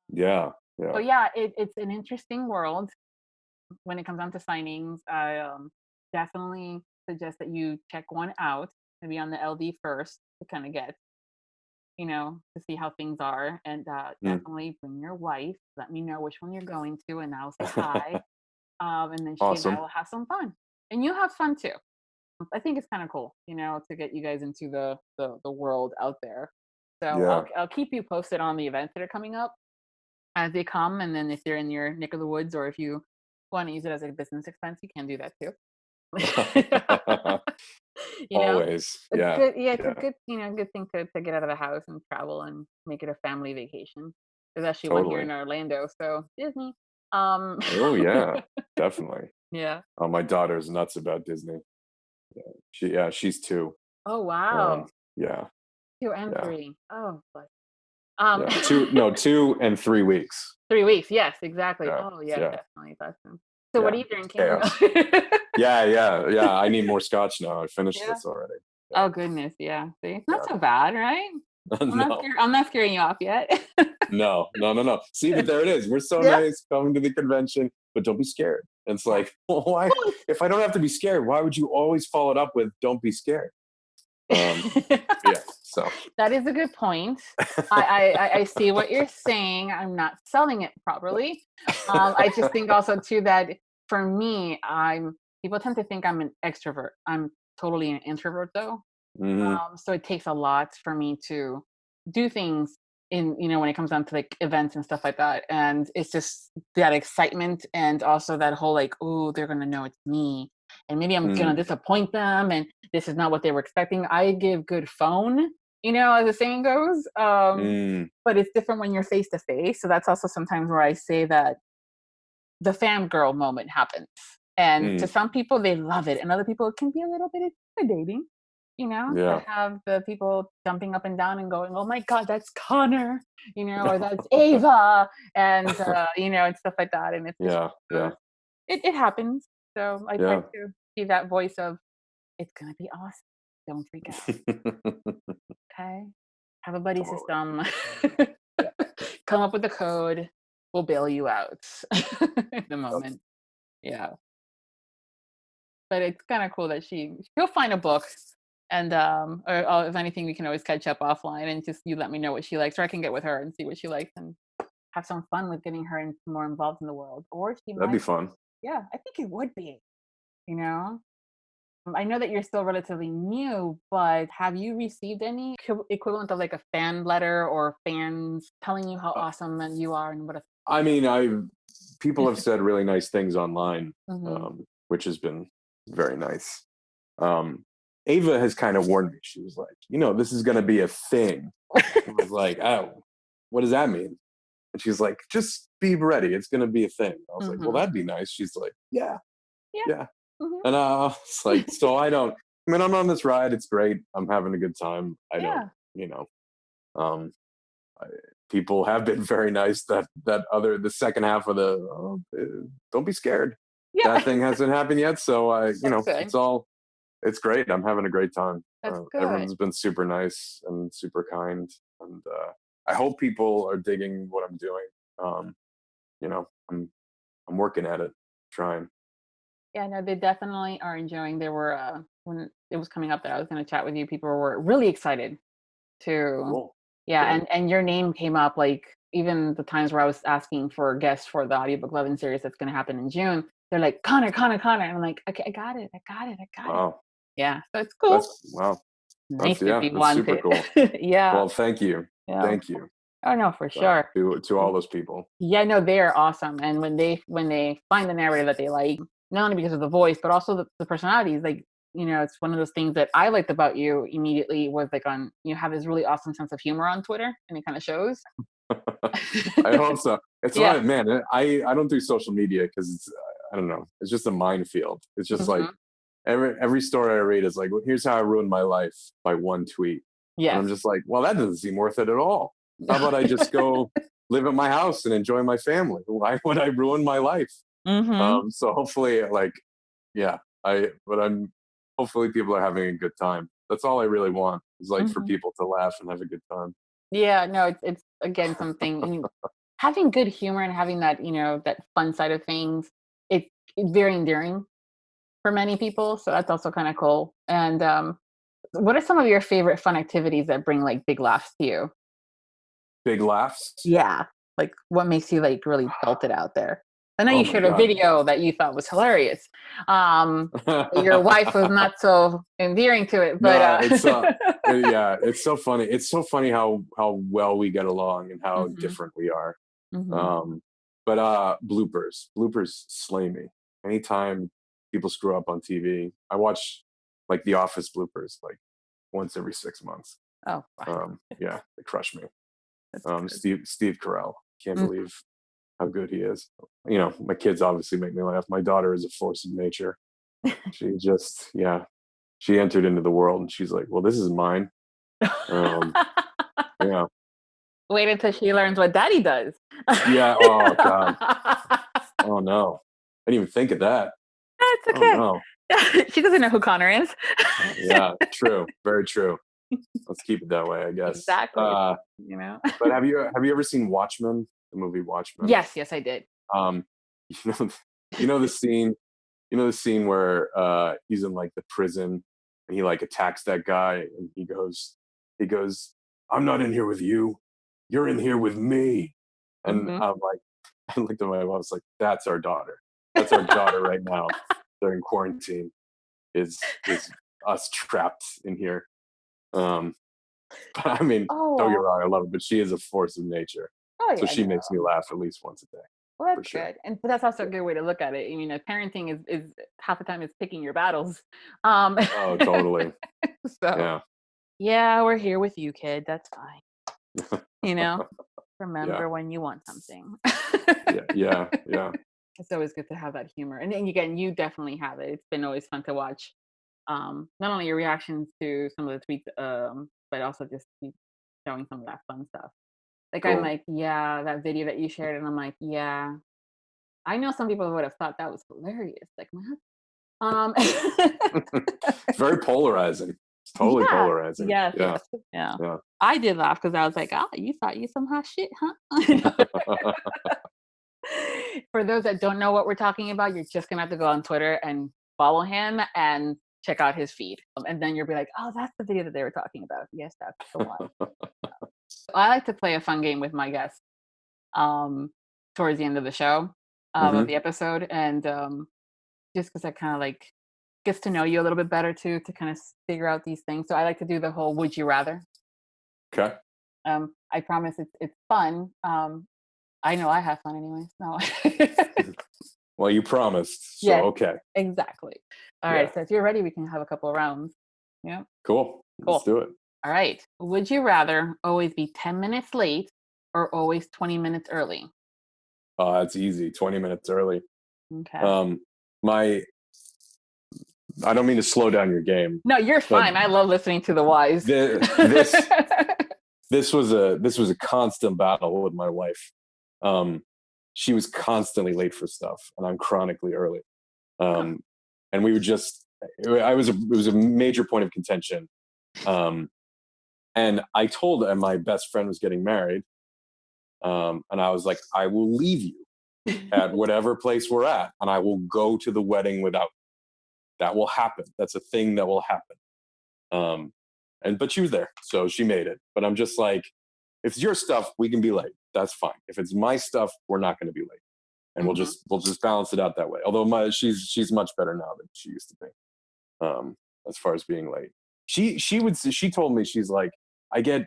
Yeah. So yeah, it's an interesting world when it comes down to signings. I definitely suggest that you check one out, maybe on the LD first, to kind of get, to see how things are. And definitely bring your wife. Let me know which one you're going to, and I'll say hi. And then she and I will have some fun. And you have fun too. I think it's kind of cool, to get you guys into the world out there. So I'll keep you posted on the events that are coming up as they come. And then if they're in your neck of the woods, or if you want to use it as a business expense, you can do that too. Always. Yeah. It's a good, good thing to get out of the house and travel and make it a family vacation. There's actually one here in Orlando, so Disney. Oh yeah, definitely. Yeah. Oh, my daughter's nuts about Disney. She's 2. Oh wow. Yeah. 2 and 3. Oh, but 2 and 3 weeks. 3 weeks. Yes, exactly. Yeah. Oh yeah, definitely. That's them. So what are you drinking? Yeah. I need more scotch now. I finished this already. Oh goodness, yeah. See, it's not so bad, right? No. I'm not scaring you off yet. No. See, but there it is. We're so nice coming to the convention, but don't be scared. And it's like, well, why? If I don't have to be scared, why would you always follow it up with "Don't be scared"? So that is a good point. I see what you're saying. I'm not selling it properly. I just think also too that for me, people tend to think I'm an extrovert. I'm totally an introvert though. So it takes a lot for me to do things when it comes down to like events and stuff like that. And it's just that excitement, and also that whole like, oh, they're gonna know it's me, and maybe I'm gonna disappoint them, and this is not what they were expecting. I give good phone, as the saying goes. But it's different when you're face to face. So that's also sometimes where I say that the fangirl moment happens. And to some people, they love it. And other people, it can be a little bit intimidating, to have the people jumping up and down and going, oh my God, that's Connor, or that's Ava, and, and stuff like that. And it's just, it happens. So I try to be that voice of, it's going to be awesome. Don't freak out. Okay. Have a buddy system. Come up with a code. We'll bail you out in the moment. Yeah. But it's kind of cool that she'll find a book, and or if anything, we can always catch up offline, and just you let me know what she likes, or I can get with her and see what she likes and have some fun with getting her more involved in the world. Or that'd be fun. Yeah, I think it would be. I know that you're still relatively new, but have you received any equivalent of like a fan letter or fans telling you how awesome you are and what a I mean, people have said really nice things online, which has been very nice. Ava has kind of warned me. She was like, this is going to be a thing. I was like, oh, what does that mean? And she's like, just be ready. It's going to be a thing. I was like, well, that'd be nice. She's like, yeah. Mm-hmm. And it's like, so I'm on this ride. It's great. I'm having a good time. I don't, um, people have been very nice. The second half of don't be scared. Yeah. That thing hasn't happened yet. So Good. it's great. I'm having a great time. That's good. Everyone's been super nice and super kind. And I hope people are digging what I'm doing. I'm working at it, trying. Yeah, no, they definitely are enjoying. There were when it was coming up that I was going to chat with you, people were really excited to, Cool. yeah, Great. and your name came up, like even the times where I was asking for guests for the Audiobook Lovin Series that's going to happen in June. They're like, Connor, and I'm like, okay, I got it. Wow. Yeah, so it's cool. Wow. Nice to be That's super wanted. cool. Yeah. Well, thank you. Yeah. Thank you. Oh no, for sure. To all those people. Yeah, no, they are awesome. And when they find the narrator that they like, not only because of the voice, but also the personalities, like, it's one of those things that I liked about you immediately was like you have this really awesome sense of humor on Twitter, and it kind of shows. I hope so. It's Yeah. not, man. I don't do social media because it's I don't know. It's just a minefield. It's just like every story I read is like, well, here's how I ruined my life by one tweet. Yes. And I'm just like, well, that doesn't seem worth it at all. How about I just go live at my house and enjoy my family? Why would I ruin my life? So hopefully, hopefully people are having a good time. That's all I really want is like for people to laugh and have a good time. Yeah, no, it's again something having good humor and having that, that fun side of things, it's very endearing for many people. So that's also kind of cool. And what are some of your favorite fun activities that bring like big laughs to you? Big laughs? Yeah. Like what makes you like really belt it out there? I know Oh you my shared a God. video that you thought was hilarious. Your wife was not so endearing to it, but no, it's so funny. It's so funny how well we get along and how different we are. But bloopers slay me. Anytime people screw up on TV, I watch like The Office bloopers like once every 6 months. Oh, wow. Yeah, they crush me. That's Steve Carell, can't believe how good he is. My kids obviously make me laugh. My daughter is a force of nature. She just, she entered into the world and she's like, well, this is mine. Yeah. Wait until she learns what daddy does. Yeah. Oh God. Oh no. I didn't even think of that. It's okay. Oh, no. She doesn't know who Connor is. Yeah, true. Very true. Let's keep it that way, I guess. Exactly. But have you ever seen Watchmen? The movie Watchmen? Yes, I did. You know the scene. You know the scene where he's in like the prison and he like attacks that guy and he goes, I'm not in here with you. You're in here with me. And I'm like, I looked at my mom. I was like, that's our daughter. That's our daughter right now during quarantine. Is us trapped in here. But I mean, don't get wrong, I love it, but she is a force of nature. Oh, so she makes me laugh at least once a day. Well, that's good. But that's also a good way to look at it. Parenting is half the time it's picking your battles. Oh, totally. So yeah, we're here with you, kid. That's fine. Remember when you want something. yeah. It's always good to have that humor. And again, you definitely have it. It's been always fun to watch. Not only your reactions to some of the tweets, but also just showing some of that fun stuff. Like cool. I'm like, yeah, that video that you shared, and I'm like, yeah, I know some people would have thought that was hilarious. Like, what? It's very polarizing. It's totally polarizing. Yes, yeah. I did laugh because I was like, you thought you some hot shit, huh? For those that don't know what we're talking about, you're just gonna have to go on Twitter and follow him and check out his feed. And then you'll be like, oh, that's the video that they were talking about. Yes, that's the one. I like to play a fun game with my guests towards the end of the show, of the episode. And just because I kind of like gets to know you a little bit better too, to kind of figure out these things. So I like to do the whole would you rather. Okay. I promise it's fun. I know I have fun anyway. So. Well, you promised. So, yes, okay. Exactly. All right. So if you're ready, we can have a couple of rounds. Yep. Cool. Let's Cool. do it. All right. Would you rather always be 10 minutes late or always 20 minutes early? It's easy. 20 minutes early. Okay. My I don't mean to slow down your game, No, you're but fine. I love listening to the wise. this was a constant battle with my wife. She was constantly late for stuff, and I'm chronically early. And we would just, it was a major point of contention. And I told her, my best friend was getting married, and I was like, I will leave you at whatever place we're at, and I will go to the wedding without. That will happen. That's a thing that will happen. But she was there, so she made it. But I'm just like, if it's your stuff, we can be late. That's fine. If it's my stuff, we're not going to be late, and we'll just balance it out that way. Although she's much better now than she used to be, as far as being late. She told me, she's like, I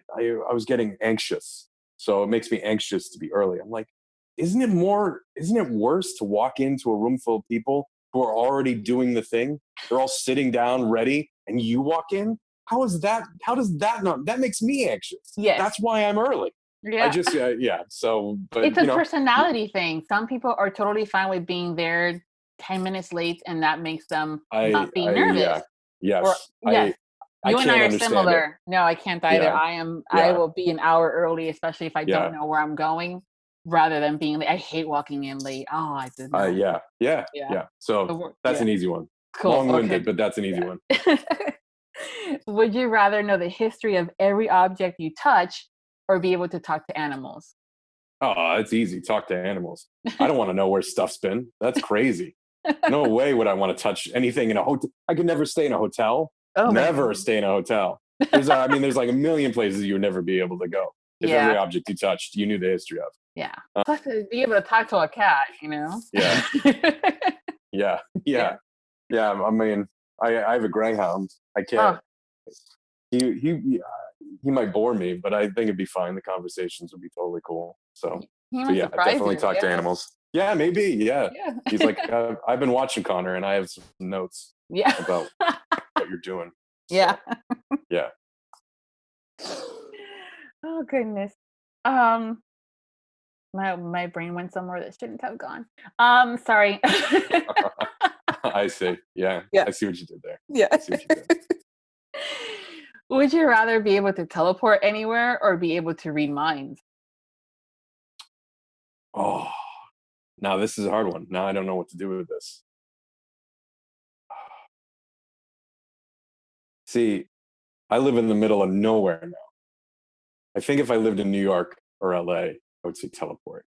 was getting anxious, so it makes me anxious to be early. I'm like, isn't it worse to walk into a room full of people who are already doing the thing? They're all sitting down ready, and you walk in. How does that not? That makes me anxious. Yes. That's why I'm early. Yeah. I just So, but it's a personality thing. Some people are totally fine with being there 10 minutes late, and that makes them not be nervous. Yeah. Yes. Or, yes. You and I are similar. It. No, I can't either. Yeah. I will be an hour early, especially if I don't know where I'm going, rather than being late. I hate walking in late. Oh, I did not. Yeah. So that's an easy one. Cool. Long-winded, but that's an easy one. Would you rather know the history of every object you touch or be able to talk to animals? Oh, it's easy. Talk to animals. I don't want to know where stuff's been. That's crazy. No way would I want to touch anything in a hotel. I could never stay in a hotel. Never stay in a hotel. There's like a million places you would never be able to go if every object you touched you knew the history of. Yeah. Plus, to be able to talk to a cat, Yeah. Yeah. I mean, I have a greyhound. I can't. He might bore me, but I think it'd be fine. The conversations would be totally cool. So definitely talk to animals. Yeah, maybe. Yeah. He's like, I've been watching Connor, and I have some notes about what you're doing. So, yeah. Yeah. Oh goodness. My brain went somewhere that shouldn't have gone. Sorry. I see. Yeah. I see what you did there. Yeah. I see what you did. Would you rather be able to teleport anywhere or be able to read minds? Oh, now this is a hard one. Now I don't know what to do with this. See, I live in the middle of nowhere now. I think if I lived in New York or LA, I would say teleport.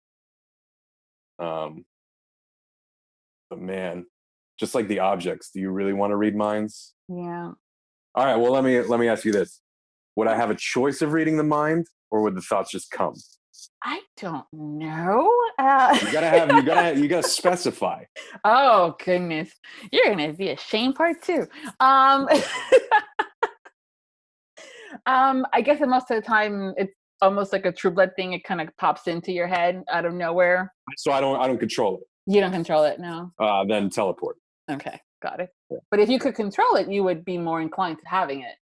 But man, just like the objects, do you really want to read minds? Yeah. All right. Well, let me ask you this: would I have a choice of reading the mind, or would the thoughts just come? I don't know. You gotta specify. Oh goodness, you're gonna be a Shane part 2. I guess most of the time it's almost like a True Blood thing. It kind of pops into your head out of nowhere. So I don't control it. You don't control it, no. Then teleport. Okay, got it. Yeah. But if you could control it, you would be more inclined to having it.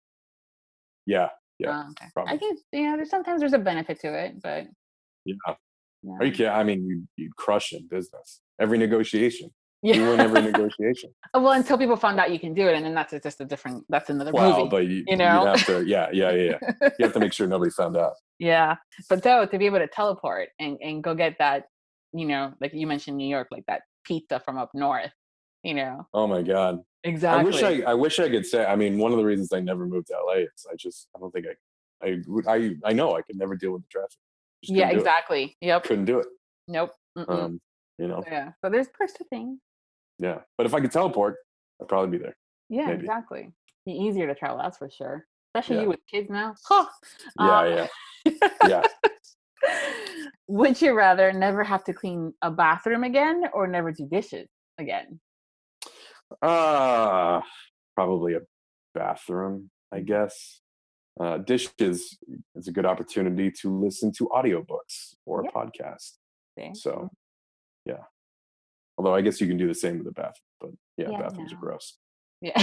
Yeah. Okay. I guess there's a benefit to it, but yeah. Are you kidding? I mean, you'd crush in business. Every negotiation. Yeah. You win every negotiation. Well, until people found out you can do it, and then that's another movie. Well, but you have to, yeah. You have to make sure nobody found out. Yeah, but though, to be able to teleport and go get that, like you mentioned New York, like that pizza from up north, Oh my God. Exactly. I wish I could say. I mean, one of the reasons I never moved to LA is I don't think I know I could never deal with the traffic. Yeah, exactly. Yep. Couldn't do it. Nope. Yeah. So there's perks to things. Yeah, but if I could teleport, I'd probably be there. Yeah, maybe. Exactly. Be easier to travel, that's for sure. Especially you with kids now. Yeah. Would you rather never have to clean a bathroom again or never do dishes again? Probably a bathroom, I guess. Dishes is a good opportunity to listen to audiobooks or a podcast. Okay. So, yeah. Although I guess you can do the same with the bathroom, but bathrooms are gross. Yeah.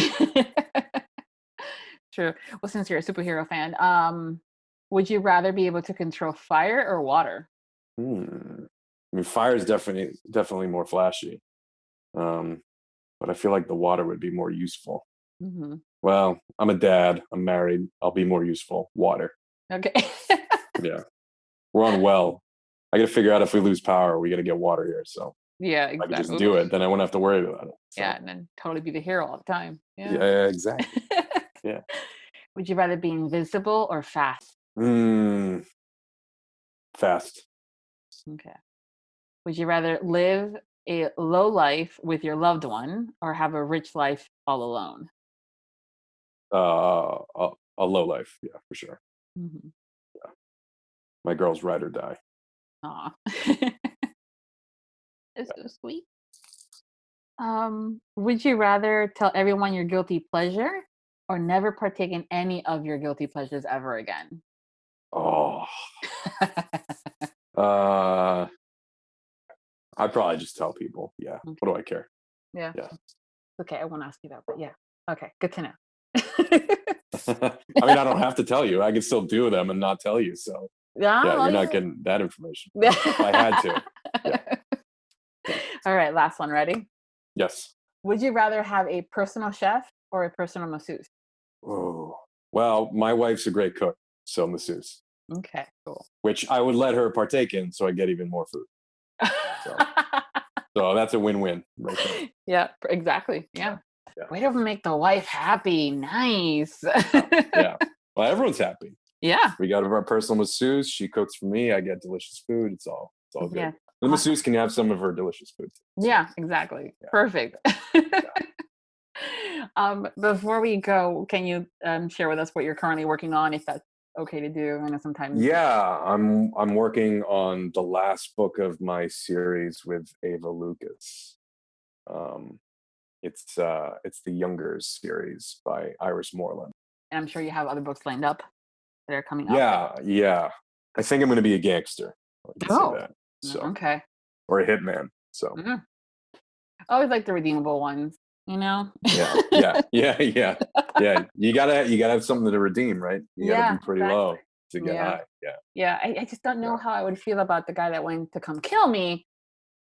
true. Well, since you're a superhero fan, would you rather be able to control fire or water? I mean, fire is definitely more flashy, um, but I feel like the water would be more useful. Hmm. Well, I'm a dad. I'm married. I'll be more useful. Water. Okay. Yeah, we're on well. I got to figure out if we lose power, we got to get water here. So Yeah, if I could just exactly. do it, then I wouldn't have to worry about it. Yeah, So and then totally be the hero all the time. Yeah. yeah, exactly. Yeah. Would you rather be invisible or fast? Mm, fast. Okay. Would you rather live a low life with your loved one or have a rich life all alone? A low life. Yeah, for sure. Hmm. My girl's ride or die. Aw. It's so sweet. Would you rather tell everyone your guilty pleasure or never partake in any of your guilty pleasures ever again? Oh, uh, I'd probably just tell people. Yeah. What Okay. do I care? Yeah. Yeah. Okay, I won't ask you that, but yeah. Okay, good to know. I mean, I don't have to tell you. I can still do them and not tell you. So Yeah, yeah, well, you're not yeah. getting that information. If I had to. Yeah. Yeah. All right, last one. Ready? Yes. Would you rather have a personal chef or a personal masseuse? Oh, well, my wife's a great cook, so masseuse, Okay, cool. which I would let her partake in, so I get even more food. So, so that's a win-win right there. Yeah, exactly. Yeah. Yeah. Yeah. Way to make the wife happy. Nice. Yeah. Yeah. Well, everyone's happy. Yeah. We got our personal masseuse. She cooks for me. I get delicious food. It's all good. Yeah. The masseuse can have some of her delicious food. So, Yeah, exactly. yeah. Perfect. Yeah. Before we go, can you share with us what you're currently working on, if that's okay to do? I know sometimes. Yeah, I'm working on the last book of my series with Ava Lucas. Um, it's the Younger series by Iris Moreland. And I'm sure you have other books lined up that are coming up. Yeah, yeah. I think I'm going to be a gangster. I can say Oh, that. So, okay. or a hitman. So, Mhm. I always like the redeemable ones, you know? yeah, yeah, yeah, yeah, yeah. You gotta have something to redeem, right? You gotta be Yeah, pretty exactly. low to get Yeah. high. Yeah, Yeah. I just don't know yeah, how I would feel about the guy that went to come kill me.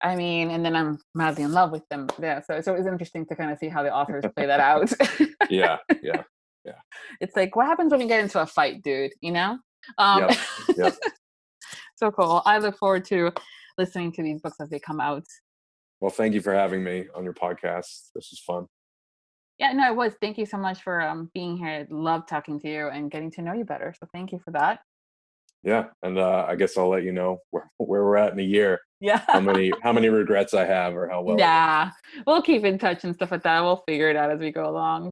I mean, and then I'm madly in love with them. Yeah. So it's always interesting to kind of see how the authors play that out. yeah, yeah, yeah. It's like, what happens when we get into a fight, dude? You know? Um, Yep, yep. so cool. I look forward to listening to these books as they come out. Well, thank you for having me on your podcast. This was fun. Yeah, no, it was. Thank you so much for being here. I love talking to you and getting to know you better. So thank you for that. Yeah, and I guess I'll let you know where we're at in a year. Yeah. How many regrets I have, or how well. Nah, we'll keep in touch and stuff like that. We'll figure it out as we go along.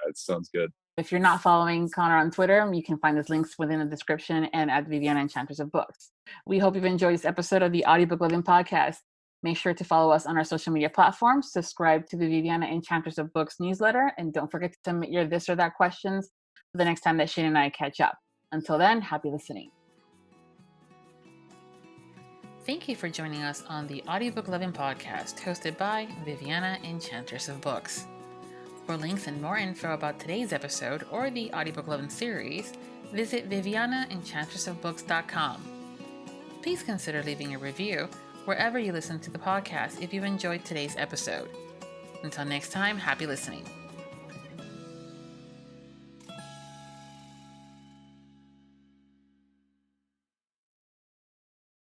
That sounds good. If you're not following Connor on Twitter, you can find his links within the description and at Viviana Enchantress of Books. We hope you've enjoyed this episode of the Audiobook Lovin Podcast. Make sure to follow us on our social media platforms, subscribe to the Viviana Enchantress of Books newsletter, and don't forget to submit your this or that questions for the next time that Shane and I catch up. Until then, happy listening. Thank you for joining us on the Audiobook Lovin Podcast, hosted by Viviana Enchantress of Books. For links and more info about today's episode or the Audiobook Lovin Series, visit vivianaenchantressofbooks.com. Please consider leaving a review wherever you listen to the podcast if you've enjoyed today's episode. Until next time, happy listening.